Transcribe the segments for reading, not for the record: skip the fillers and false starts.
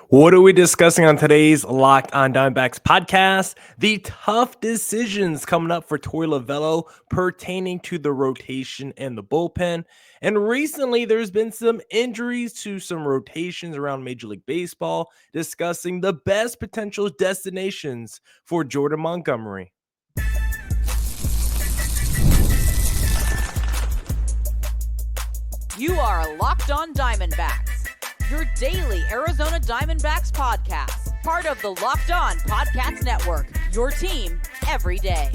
What are we discussing on today's Locked on Diamondbacks podcast? The tough decisions coming up for Torey Lovullo pertaining to the rotation and the bullpen. And recently, there's been some injuries to some rotations around Major League Baseball, discussing the best potential destinations for Jordan Montgomery. You are Locked on Diamondbacks, your daily Arizona Diamondbacks podcast, part of the Locked on Podcast Network, your team every day.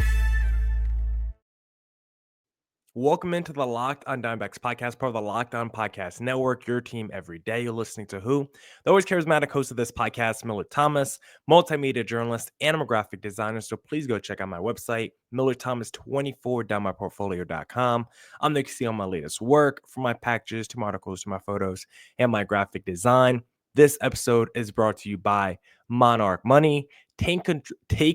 Welcome into the Locked on Diamondbacks podcast, part of the Locked on Podcast Network, your team every day. You're listening to who? The always charismatic host of this podcast, Millard Thomas, multimedia journalist, and graphic designer. So please go check out my website, MillardThomas24.myportfolio.com. I'm there to see all my latest work, from my packages to my articles to my photos and my graphic design. This episode is brought to you by Monarch Money. Take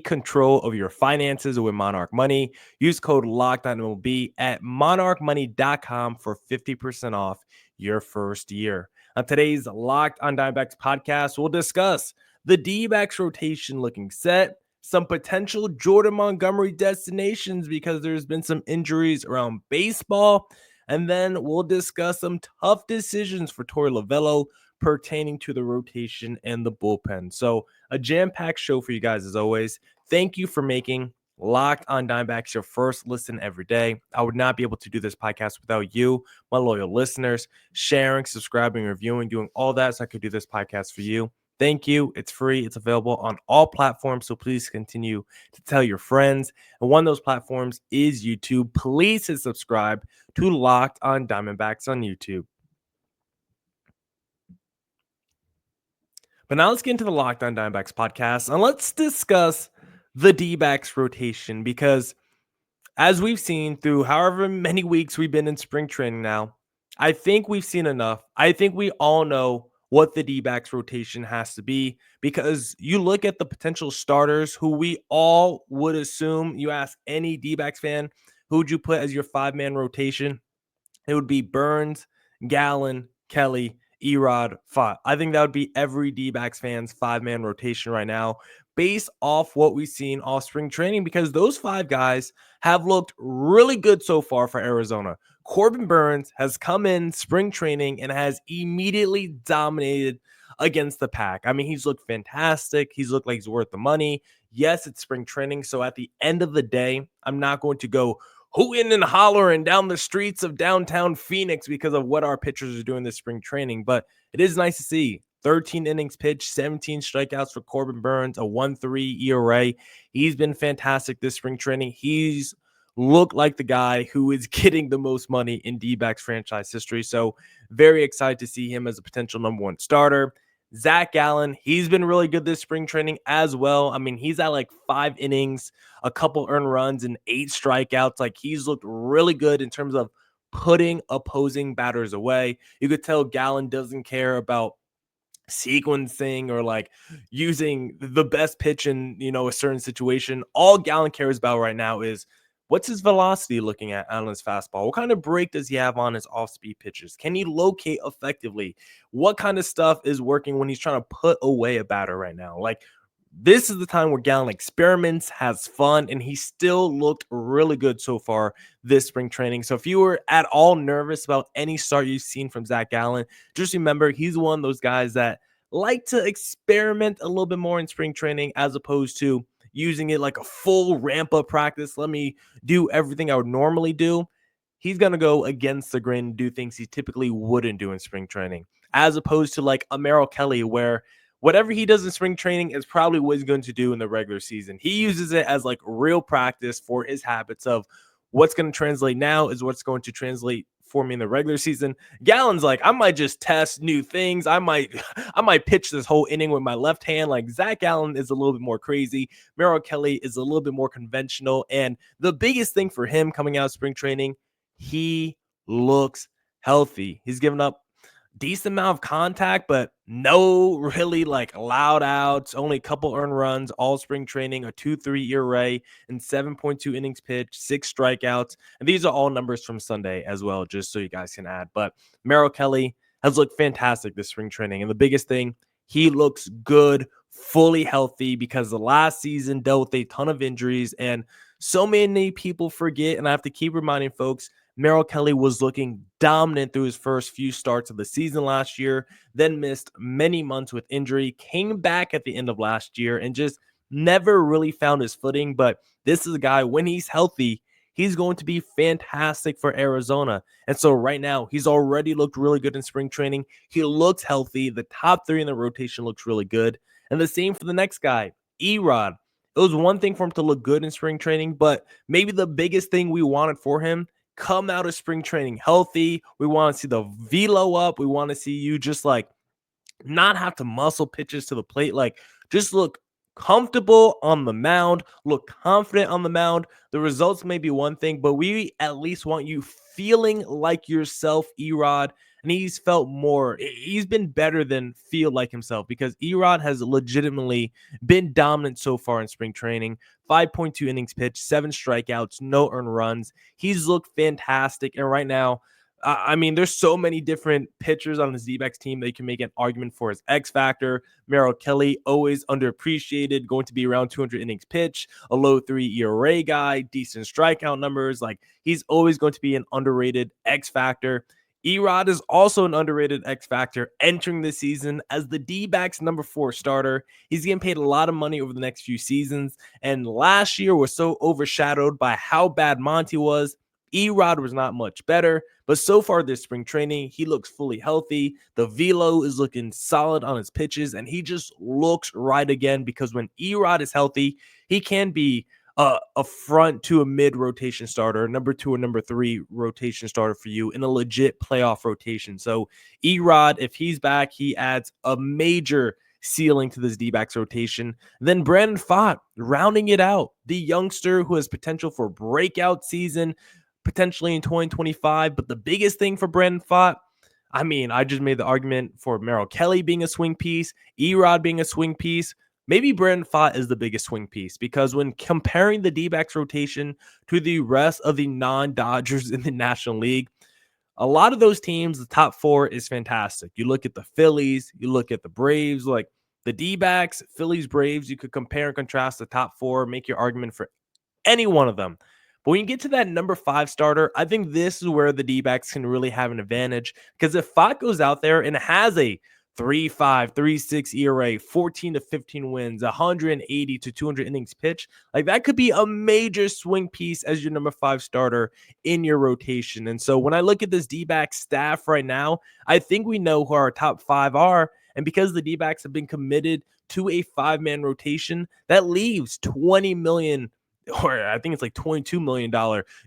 control of your finances with Monarch Money. Use code LOCKEDONMLB at monarchmoney.com for 50% off your first year. On today's Locked on Diamondbacks podcast, we'll discuss the D-backs rotation looking set, some potential Jordan Montgomery destinations because there's been some injuries around baseball, and then we'll discuss some tough decisions for Torey Lovullo pertaining to the rotation and the bullpen. So a jam-packed show for you guys as always. Thank you for making Locked on Diamondbacks your first listen every day. I would not be able to do this podcast without you, my loyal listeners, sharing, subscribing, reviewing, doing all that so I could do this podcast for you. Thank you. It's free. It's available on all platforms, so please continue to tell your friends. And one of those platforms is YouTube. Please hit subscribe to Locked on Diamondbacks on YouTube. But now let's get into the Locked on Diamondbacks podcast, and let's discuss the D-backs rotation, because as we've seen through however many weeks we've been in spring training now, I think we've seen enough. I think we all know what the D-backs rotation has to be, because you look at the potential starters who we all would assume, you ask any D-backs fan, who would you put as your five-man rotation? It would be Burns, Gallen, Kelly, Erod, Fott. I think that would be every D-backs fan's five-man rotation right now based off what we've seen all spring training, because those five guys have looked really good so far for Arizona. Corbin Burns has come in spring training and has immediately dominated against the pack. I mean, he's looked fantastic. He's looked like he's worth the money. Yes, it's spring training, so at the end of the day, I'm not going to go hooting and hollering down the streets of downtown Phoenix because of what our pitchers are doing this spring training. But it is nice to see 13 innings pitched, 17 strikeouts for Corbin Burns, a 1.3 ERA. He's been fantastic this spring training. He's looked like the guy who is getting the most money in D-backs franchise history. So very excited to see him as a potential number one starter. Zach Gallen, he's been really good this spring training as well. I mean, he's at like 5 innings, a couple earned runs, and 8 strikeouts. Like, he's looked really good in terms of putting opposing batters away. You could tell Gallen doesn't care about sequencing or like using the best pitch in, a certain situation. All Gallen cares about right now is what's his velocity looking at on his fastball? What kind of break does he have on his off-speed pitches? Can he locate effectively? What kind of stuff is working when he's trying to put away a batter right now? Like, this is the time where Gallen experiments, has fun, and he still looked really good so far this spring training. So if you were at all nervous about any start you've seen from Zach Gallen, just remember he's one of those guys that like to experiment a little bit more in spring training as opposed to using it like a full ramp up practice. Let me do everything I would normally do. He's going to go against the grain and do things he typically wouldn't do in spring training, as opposed to like a Merrill Kelly, where whatever he does in spring training is probably what he's going to do in the regular season. He uses it as like real practice for his habits of what's going to translate now is what's going to translate for me in the regular season. Gallen's like, I might just test new things. I might pitch this whole inning with my left hand. Like, Zach Gallen is a little bit more crazy. Merrill Kelly is a little bit more conventional. And the biggest thing for him coming out of spring training, he looks healthy. He's given up decent amount of contact, but no really like loud outs, only a couple earned runs all spring training, a 2.3 ERA and 7.2 innings pitched, 6 strikeouts. And these are all numbers from Sunday as well, just so you guys can add. But Merrill Kelly has looked fantastic this spring training. And the biggest thing, He looks good, fully healthy, because the last season dealt with a ton of injuries. And so many people forget, and I have to keep reminding folks, Merrill Kelly was looking dominant through his first few starts of the season last year, then missed many months with injury, came back at the end of last year, and just never really found his footing. But this is a guy, when he's healthy, he's going to be fantastic for Arizona. And so right now, he's already looked really good in spring training. He looks healthy. The top three in the rotation looks really good. And the same for the next guy, Erod. It was one thing for him to look good in spring training, but maybe the biggest thing we wanted for him, come out of spring training healthy. We want to see the velo up. We want to see you just like not have to muscle pitches to the plate. Like, just look comfortable on the mound, look confident on the mound. The results may be one thing, but we at least want you feeling like yourself, Erod. And he's felt more. He's been better than feel like himself, because Erod has legitimately been dominant so far in spring training. 5.2 innings pitched, 7 strikeouts, no earned runs. He's looked fantastic. And right now, I mean, there's so many different pitchers on the D-backs team that you can make an argument for his X factor. Merrill Kelly, always underappreciated, going to be around 200 innings pitch, a low 3 ERA guy, decent strikeout numbers. Like, he's always going to be an underrated X factor. Erod is also an underrated X factor entering this season as the D-backs number 4 starter. He's getting paid a lot of money over the next few seasons, and last year was so overshadowed by how bad Monty was. Erod was not much better, but so far this spring training, he looks fully healthy. The velo is looking solid on his pitches, and he just looks right again, because when Erod is healthy, he can be a front to a mid rotation starter, number 2 or number 3 rotation starter for you in a legit playoff rotation. So Erod, if he's back, he adds a major ceiling to this D-backs rotation. Then Brandon Pfaadt rounding it out, the youngster who has potential for breakout season, potentially in 2025. But the biggest thing for Brandon Pfaadt, I mean, I just made the argument for Merrill Kelly being a swing piece, Erod being a swing piece. Maybe Brandon Pfaadt is the biggest swing piece, because when comparing the D-backs rotation to the rest of the non-Dodgers in the National League, a lot of those teams, the top 4 is fantastic. You look at the Phillies, you look at the Braves, like the D-backs, Phillies, Braves, you could compare and contrast the top 4, make your argument for any one of them. But when you get to that number 5 starter, I think this is where the D-backs can really have an advantage, because if Pfaadt goes out there and has a 3.5, 3.6 ERA, 14 to 15 wins, 180 to 200 innings pitch, like that could be a major swing piece as your number 5 starter in your rotation. And so when I look at this D-back staff right now, I think we know who our top 5 are. And because the D-backs have been committed to a 5-man rotation, that leaves $20 million, or I think it's like $22 million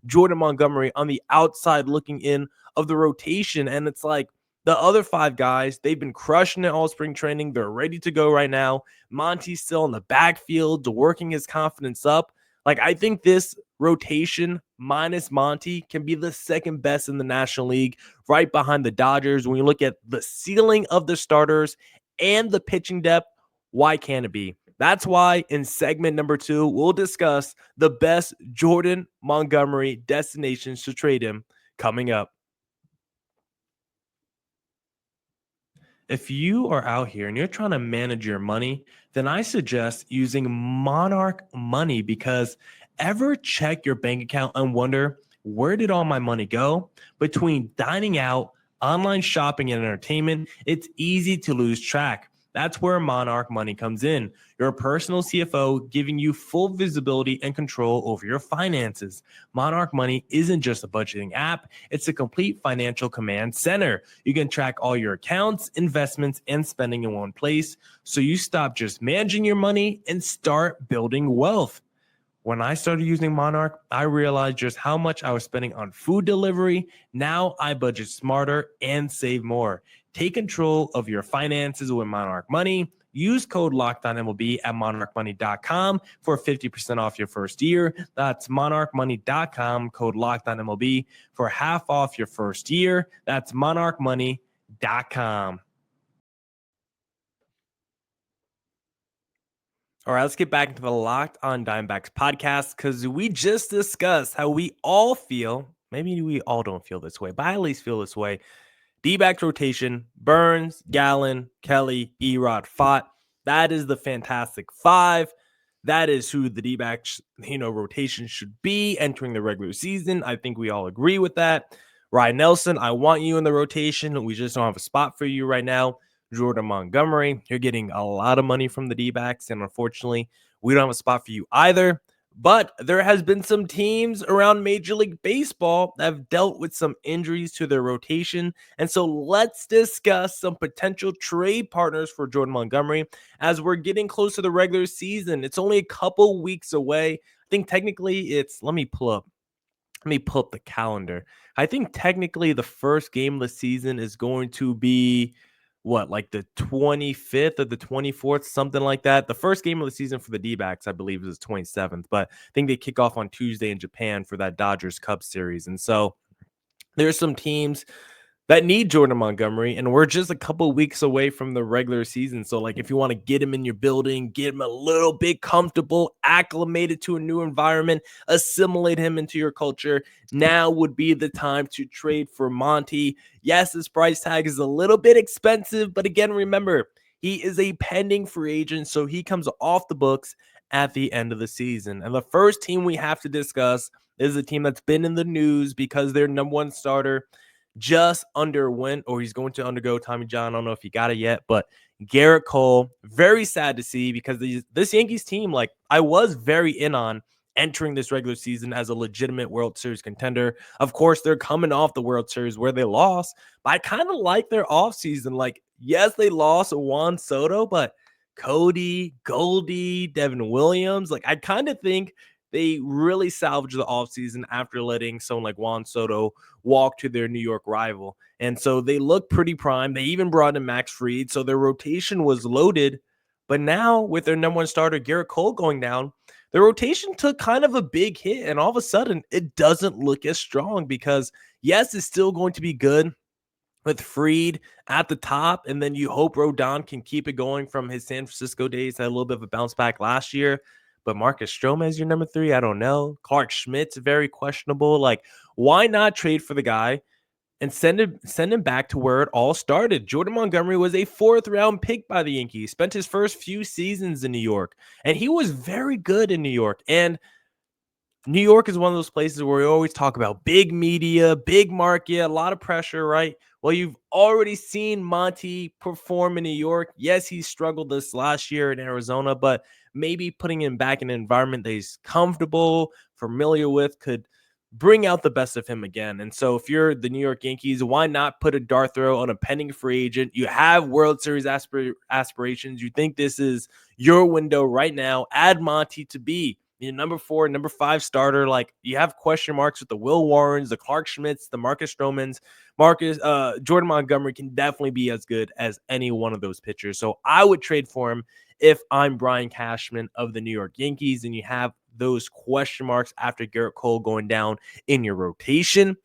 Jordan Montgomery on the outside looking in of the rotation. And it's like, the other 5 guys, they've been crushing it all spring training. They're ready to go right now. Monty's still in the backfield, working his confidence up. Like, I think this rotation minus Monty can be the second best in the National League, right behind the Dodgers. When you look at the ceiling of the starters and the pitching depth, why can't it be? That's why in segment number 2, we'll discuss the best Jordan Montgomery destinations to trade him coming up. If you are out here and you're trying to manage your money, then I suggest using Monarch Money, because ever check your bank account and wonder, where did all my money go? Between dining out, online shopping, and entertainment, it's easy to lose track. That's where Monarch Money comes in, your personal CFO giving you full visibility and control over your finances. Monarch Money isn't just a budgeting app, it's a complete financial command center. You can track all your accounts, investments, and spending in one place, so you stop just managing your money and start building wealth. When I started using Monarch, I realized just how much I was spending on food delivery. Now I budget smarter and save more. Take control of your finances with Monarch Money. Use code LOCKEDONMLB at monarchmoney.com for 50% off your first year. That's monarchmoney.com, code LOCKEDONMLB for half off your first year. That's monarchmoney.com. All right, let's get back into the Locked on Diamondbacks podcast, because we just discussed how we all feel. Maybe we all don't feel this way, but I at least feel this way. D-backs rotation: Burns, Gallen, Kelly, Erod, Fott. That is the fantastic five. That is who the D-backs, rotation should be entering the regular season. I think we all agree with that. Ryan Nelson, I want you in the rotation. We just don't have a spot for you right now. Jordan Montgomery, you're getting a lot of money from the D-backs, and unfortunately, we don't have a spot for you either. But there has been some teams around Major League Baseball that have dealt with some injuries to their rotation. And so let's discuss some potential trade partners for Jordan Montgomery as we're getting close to the regular season. It's only a couple weeks away. I think technically let me pull up the calendar. I think technically the first game of the season is going to be like the 25th or the 24th, something like that. The first game of the season for the D-backs, I believe, is the 27th, but I think they kick off on Tuesday in Japan for that Dodgers Cubs series. And so there's some teams that need Jordan Montgomery, and we're just a couple weeks away from the regular season. So, if you want to get him in your building, get him a little bit comfortable, acclimated to a new environment, assimilate him into your culture, now would be the time to trade for Monty. Yes, his price tag is a little bit expensive, but again, remember, he is a pending free agent, so he comes off the books at the end of the season. And the first team we have to discuss is a team that's been in the news because their number one starter just underwent, or he's going to undergo Tommy John. I don't know if he got it yet, but Garrett Cole, very sad to see because this Yankees team, I was very in on entering this regular season as a legitimate World Series contender. Of course, they're coming off the World Series where they lost, but I kind of like their offseason. Yes, they lost Juan Soto, but Cody, Goldie, Devin Williams, I kind of think they really salvaged the offseason after letting someone like Juan Soto walk to their New York rival. And so they look pretty prime. They even brought in Max Fried, so their rotation was loaded. But now with their number one starter, Garrett Cole, going down, the rotation took kind of a big hit. And all of a sudden, it doesn't look as strong because, yes, it's still going to be good with Fried at the top, and then you hope Rodon can keep it going from his San Francisco days. Had a little bit of a bounce back last year. But Marcus Stroman is your number 3. I don't know. Clark Schmidt's very questionable. Why not trade for the guy and send him back to where it all started? Jordan Montgomery was a 4th-round pick by the Yankees. Spent his first few seasons in New York, and he was very good in New York. And New York is one of those places where we always talk about big media, big market, a lot of pressure, right? Well, you've already seen Monty perform in New York. Yes, he struggled this last year in Arizona, but maybe putting him back in an environment that he's comfortable, familiar with, could bring out the best of him again. And so if you're the New York Yankees, why not put a dart throw on a pending free agent? You have World Series aspirations. You think this is your window right now. Add Monty to be your number 4, number 5 starter. You have question marks with the Will Warrens, the Clark Schmidts, the Marcus Stromans. Jordan Montgomery can definitely be as good as any one of those pitchers. So I would trade for him if I'm Brian Cashman of the New York Yankees, and you have those question marks after Garrett Cole going down in your rotation.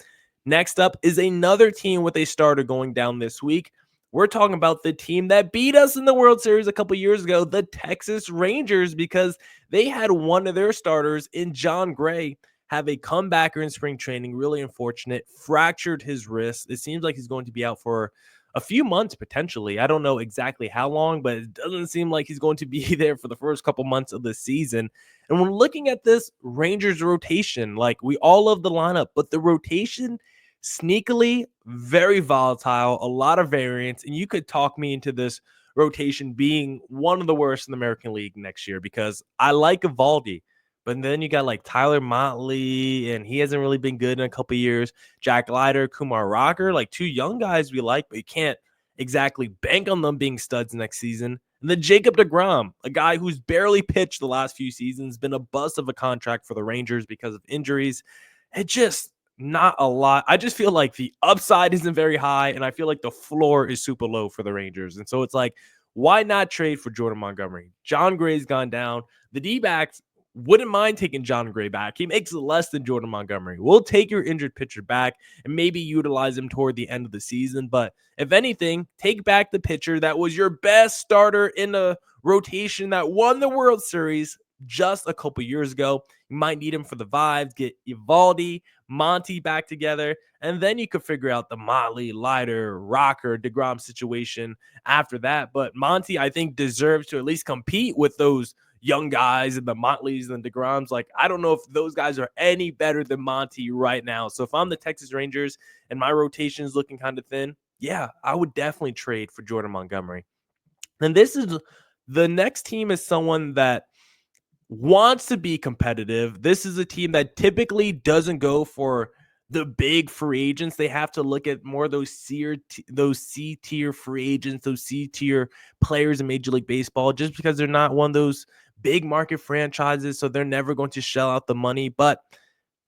Next up is another team with a starter going down this week. We're talking about the team that beat us in the World Series a couple years ago, the Texas Rangers, because they had one of their starters in John Gray have a comebacker in spring training. Really unfortunate. Fractured his wrist. It seems like he's going to be out for a few months potentially. I don't know exactly how long, but it doesn't seem like he's going to be there for the first couple months of the season. And when looking at this Rangers rotation, we all love the lineup, but the rotation sneakily very volatile, a lot of variance, and you could talk me into this rotation being one of the worst in the American League next year because I like Evaldi, but then you got Tyler Motley, and he hasn't really been good in a couple of years. Jack Leiter, Kumar Rocker, 2 young guys we like, but you can't exactly bank on them being studs next season. And then Jacob deGrom, a guy who's barely pitched the last few seasons, been a bust of a contract for the Rangers because of injuries. It just not a lot. I just feel like the upside isn't very high, and I feel like the floor is super low for the Rangers. And so it's why not trade for Jordan Montgomery? John Gray's gone down. The D-backs wouldn't mind taking John Gray back. He makes less than Jordan Montgomery. We'll take your injured pitcher back and maybe utilize him toward the end of the season. But if anything, take back the pitcher that was your best starter in a rotation that won the World Series just a couple years ago. You might need him for the vibes, get Evaldi, Monty back together, and then you could figure out the Motley, Leiter, Rocker, DeGrom situation after that. But Monty, I think, deserves to at least compete with those young guys and the Motleys and DeGroms. Like, I don't know if those guys are any better than Monty right now. So if I'm the Texas Rangers and my rotation is looking kind of thin, yeah, I would definitely trade for Jordan Montgomery. And the next team is someone that wants to be competitive. This is a team that typically doesn't go for the big free agents. They have to look at more of those C-tier free agents, those C-tier players in Major League Baseball, just because they're not one of those big market franchises, so they're never going to shell out the money. But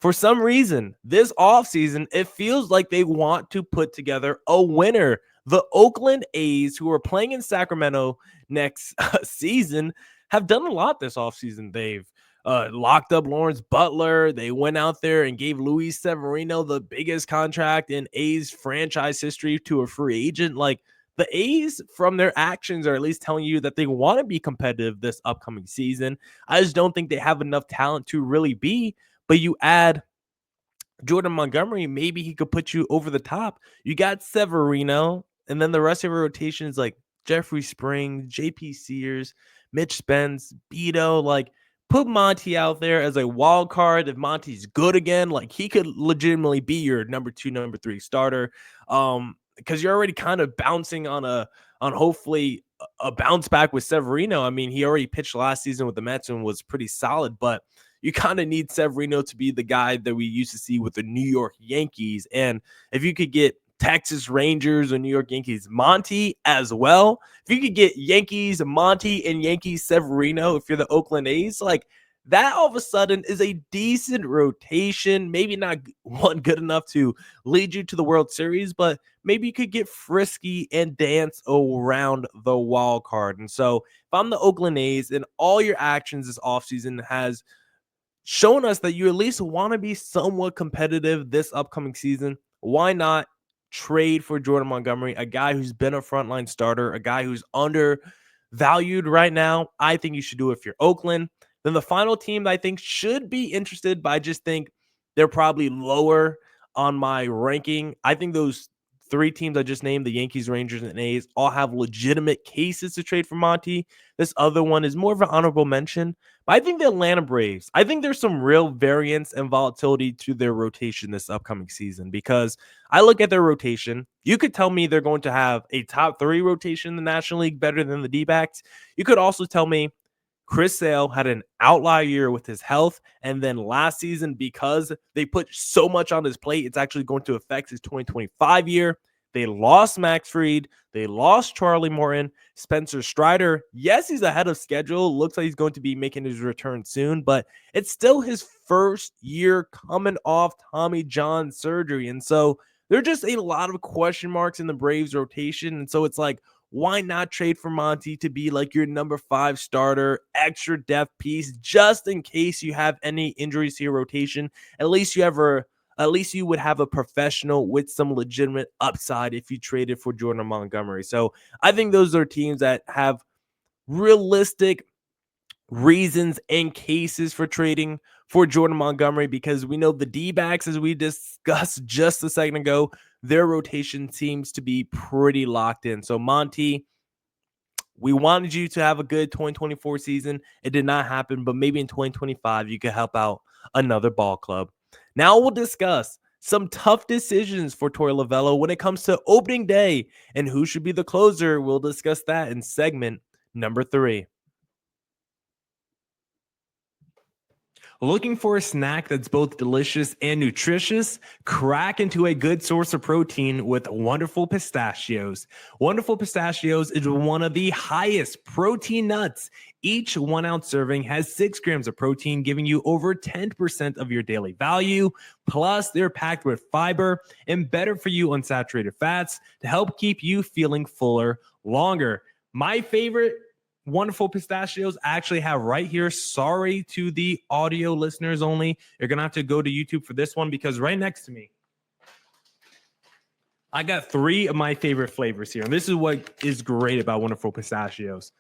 for some reason, this offseason, it feels like they want to put together a winner. The Oakland A's, who are playing in Sacramento next season, have done a lot this offseason. They've locked up Lawrence Butler. They went out there and gave Luis Severino the biggest contract in A's franchise history to a free agent. Like, the A's, from their actions, are at least telling you that they want to be competitive this upcoming season. I just don't think they have enough talent to really be. But you add Jordan Montgomery, maybe he could put you over the top. You got Severino, and then the rest of your rotation is like Jeffrey Springs, JP Sears, Mitch Spence, Beto. Like, put Monty out there as a wild card. If Monty's good again, like, he could legitimately be your number 2, number 3 starter. Because you're already kind of bouncing on hopefully a bounce back with Severino. I mean, he already pitched last season with the Mets and was pretty solid, but you kind of need Severino to be the guy that we used to see with the New York Yankees. And if you could get Texas Rangers or New York Yankees Monty as well, if you could get Yankees Monty and Yankees Severino, if you're the Oakland A's, like, that all of a sudden is a decent rotation. Maybe not one good enough to lead you to the World Series, but maybe you could get frisky and dance around the wild card. And so if I'm the Oakland A's, and all your actions this offseason has shown us that you at least want to be somewhat competitive this upcoming season, why not trade for Jordan Montgomery, a guy who's been a frontline starter, a guy who's undervalued right now? I think you should do it if you're Oakland. Then the final team that I think should be interested, but I just think they're probably lower on my ranking. I think those 3 teams I just named, the Yankees, Rangers, and A's, all have legitimate cases to trade for Monty. This other one is more of an honorable mention. But I think the Atlanta Braves, I think there's some real variance and volatility to their rotation this upcoming season, because I look at their rotation. You could tell me they're going to have a top 3 rotation in the National League, better than the D-backs. You could also tell me Chris Sale had an outlier year with his health, and then last season, because they put so much on his plate, it's actually going to affect his 2025 year. They lost Max Fried. They lost Charlie Morton. Spencer Strider, yes, he's ahead of schedule. Looks like he's going to be making his return soon, but it's still his first year coming off Tommy John surgery. And so there are just a lot of question marks in the Braves rotation. And so it's like, why not trade for Monty to be like your number 5 starter, extra depth piece, just in case you have any injuries to your rotation? At least you would have a professional with some legitimate upside if you traded for Jordan Montgomery. So I think those are teams that have realistic reasons and cases for trading for Jordan Montgomery, because we know the D-backs, as we discussed just a second ago, their rotation seems to be pretty locked in. So Monty, we wanted you to have a good 2024 season. It did not happen, but maybe in 2025 you could help out another ball club. Now we'll discuss some tough decisions for Torey Lovullo when it comes to opening day and who should be the closer. We'll discuss that in segment number 3. Looking for a snack that's both delicious and nutritious? Crack into a good source of protein with Wonderful Pistachios. Wonderful Pistachios is one of the highest protein nuts. Each 1 ounce serving has 6 grams of protein, giving you over 10% of your daily value. Plus, they're packed with fiber and better for you unsaturated fats to help keep you feeling fuller longer. My favorite Wonderful Pistachios I actually have right here. Sorry to the audio listeners only. You're going to have to go to YouTube for this one, because right next to me, I got 3 of my favorite flavors here. And this is what is great about Wonderful Pistachios.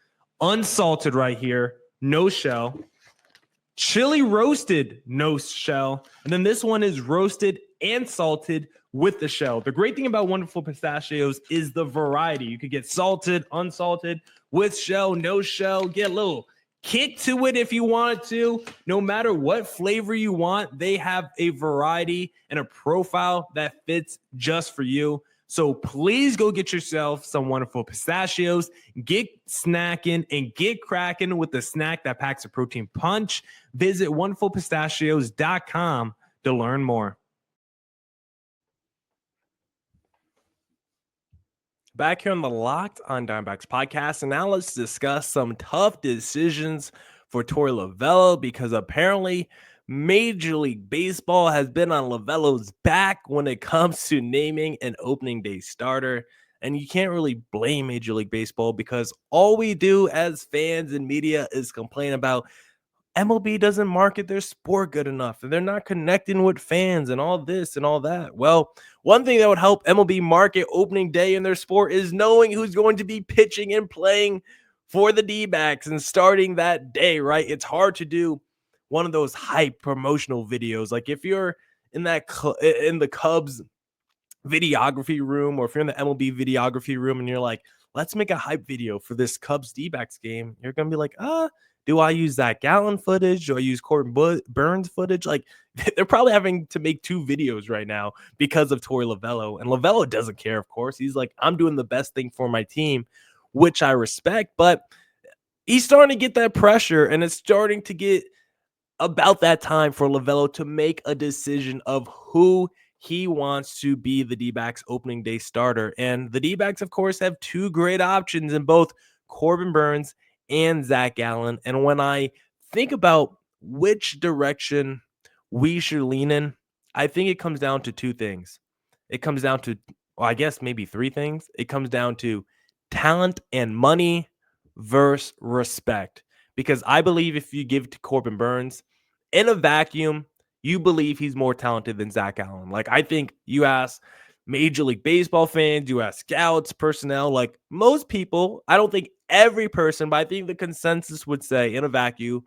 Unsalted right here, no shell. chili roasted, no shell. And then this one is roasted and salted with the shell. The great thing about Wonderful Pistachios is the variety. You could get salted, unsalted, with shell, no shell, get a little kick to it if you wanted to. No matter what flavor you want, they have a variety and a profile that fits just for you. So please go get yourself some Wonderful Pistachios, get snacking and get cracking with the snack that packs a protein punch. Visit wonderfulpistachios.com to learn more. Back here on the Locked on Diamondbacks podcast, and now let's discuss some tough decisions for Torey Lovullo, because apparently Major League Baseball has been on Lovullo's back when it comes to naming an opening day starter. And you can't really blame Major League Baseball, because all we do as fans and media is complain about MLB doesn't market their sport good enough, and they're not connecting with fans and all this and all that. Well, one thing that would help MLB market opening day in their sport is knowing who's going to be pitching and playing for the D-backs and starting that day, right? It's hard to do one of those hype promotional videos. Like if you're in in the Cubs videography room, or if you're in the MLB videography room and you're like, let's make a hype video for this Cubs D-backs game, you're going to be like, do I use Zach Gallen footage? Do I use Corbin Burns footage? Like, they're probably having to make 2 videos right now because of Torey Lovullo. And Lovullo doesn't care, of course. He's like, I'm doing the best thing for my team, which I respect. But he's starting to get that pressure, and it's starting to get about that time for Lovullo to make a decision of who he wants to be the D-backs opening day starter. And the D-backs, of course, have 2 great options in both Corbin Burns and Zach Gallen. And when I think about which direction we should lean in, I think it comes down to 2 things. It comes down to, well, I guess maybe 3 things. It comes down to talent and money versus respect. Because I believe if you give to Corbin Burns in a vacuum, you believe he's more talented than Zach Gallen. Like, I think you ask Major League Baseball fans, you ask scouts, personnel, like most people, I don't think every person, but I think the consensus would say in a vacuum,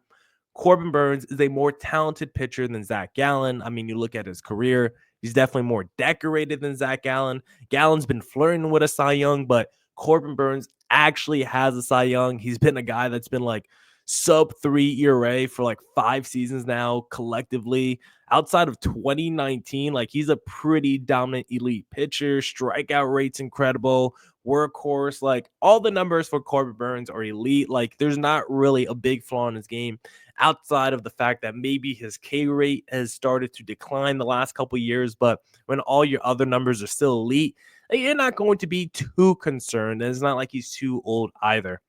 Corbin Burns is a more talented pitcher than Zach Gallen. I mean, you look at his career, he's definitely more decorated than Zach Gallen. Gallen's been flirting with a Cy Young, but Corbin Burns actually has a Cy Young. He's been a guy that's been like sub 3 ERA for like 5 seasons now collectively. Outside of 2019, like he's a pretty dominant elite pitcher. Strikeout rate's incredible. Workhorse, like all the numbers for Corbin Burns are elite. Like there's not really a big flaw in his game outside of the fact that maybe his K rate has started to decline the last couple of years. But when all your other numbers are still elite, you're not going to be too concerned. And it's not like he's too old either.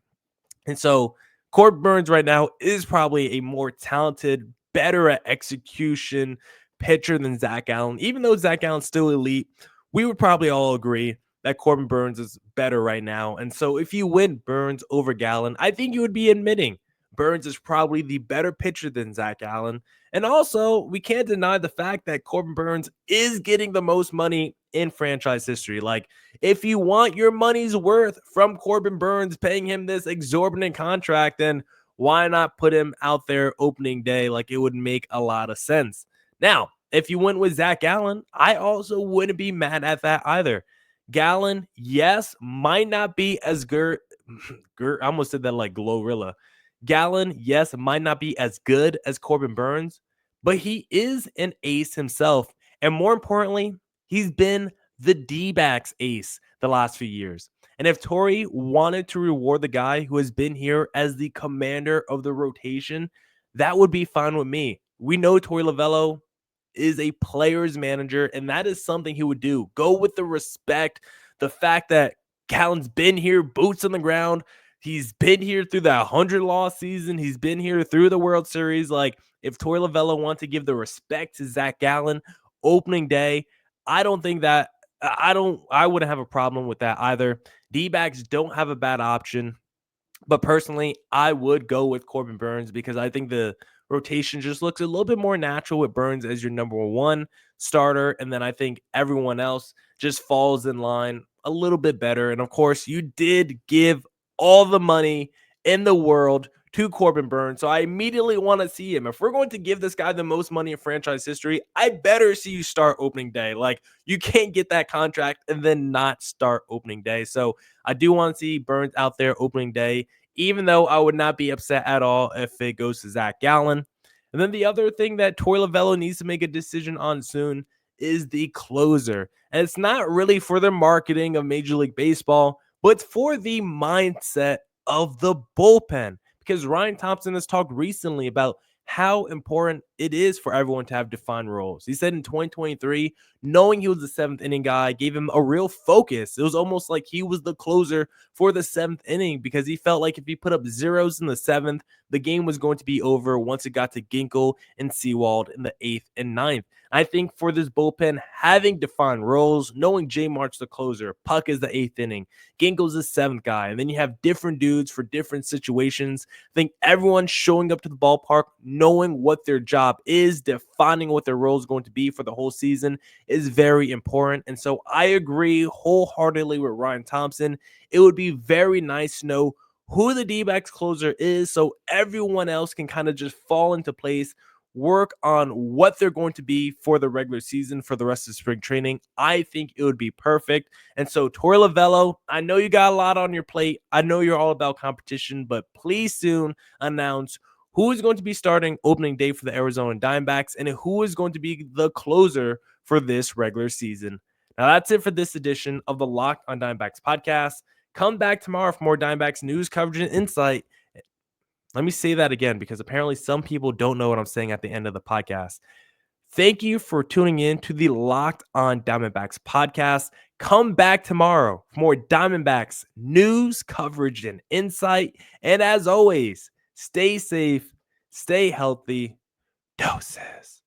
And so Corbin Burns right now is probably a more talented, better at execution pitcher than Zach Gallen. Even though Zach Gallen's still elite, we would probably all agree that Corbin Burns is better right now. And so if you win Burns over Gallen, I think you would be admitting Burns is probably the better pitcher than Zach Gallen. And also, we can't deny the fact that Corbin Burns is getting the most money in franchise history. Like, if you want your money's worth from Corbin Burns, paying him this exorbitant contract, then why not put him out there opening day? Like, it would make a lot of sense. Now, if you went with Zach Gallen, I also wouldn't be mad at that either. Gallen, yes, might not be as good. I almost said that like Glorilla. Gallen, yes, might not be as good as Corbin Burns, but he is an ace himself. And more importantly, he's been the D-backs ace the last few years. And if Torey wanted to reward the guy who has been here as the commander of the rotation, that would be fine with me. We know Torey Lovullo is a player's manager, and that is something he would do. Go with the respect, the fact that Gallen's been here, boots on the ground. He's been here through that 100-loss season. He's been here through the World Series. Like, if Torey Lovullo wants to give the respect to Zach Gallen opening day, I don't think that I wouldn't have a problem with that either. D-backs don't have a bad option, but personally, I would go with Corbin Burns because I think the rotation just looks a little bit more natural with Burns as your number 1 starter, and then I think everyone else just falls in line a little bit better. And of course, you did give all the money in the world to Corbin Burnes. So I immediately want to see him. If we're going to give this guy the most money in franchise history, I better see you start opening day. Like, you can't get that contract and then not start opening day. So I do want to see Burnes out there opening day, even though I would not be upset at all if it goes to Zach Gallen. And then the other thing that Torey Lovullo needs to make a decision on soon is the closer. And it's not really for the marketing of Major League Baseball, but for the mindset of the bullpen. Because Ryan Thompson has talked recently about how important it is for everyone to have defined roles. He said in 2023, knowing he was the seventh inning guy gave him a real focus. It was almost like he was the closer for the seventh inning because he felt like if he put up zeros in the seventh, the game was going to be over once it got to Ginkel and Sewald in the eighth and ninth. I think for this bullpen, having defined roles, knowing J Mart's the closer, Puck is the eighth inning, Ginkel's the seventh guy, and then you have different dudes for different situations. I think everyone showing up to the ballpark, knowing what their job is, defining what their role is going to be for the whole season is very important. And so I agree wholeheartedly with Ryan Thompson. It would be very nice to know who the D-backs closer is so everyone else can kind of just fall into place, work on what they're going to be for the regular season for the rest of spring training. I think it would be perfect. And so Torey Lovullo, I know you got a lot on your plate. I know you're all about competition, but please soon announce who is going to be starting opening day for the Arizona Diamondbacks and who is going to be the closer for this regular season. Now that's it for this edition of the Locked on Diamondbacks podcast. Come back tomorrow for more Diamondbacks news, coverage, and insight. Let me say that again because apparently some people don't know what I'm saying at the end of the podcast. Thank you for tuning in to the Locked on Diamondbacks podcast. Come back tomorrow for more Diamondbacks news, coverage, and insight. And as always, stay safe, stay healthy. Doses.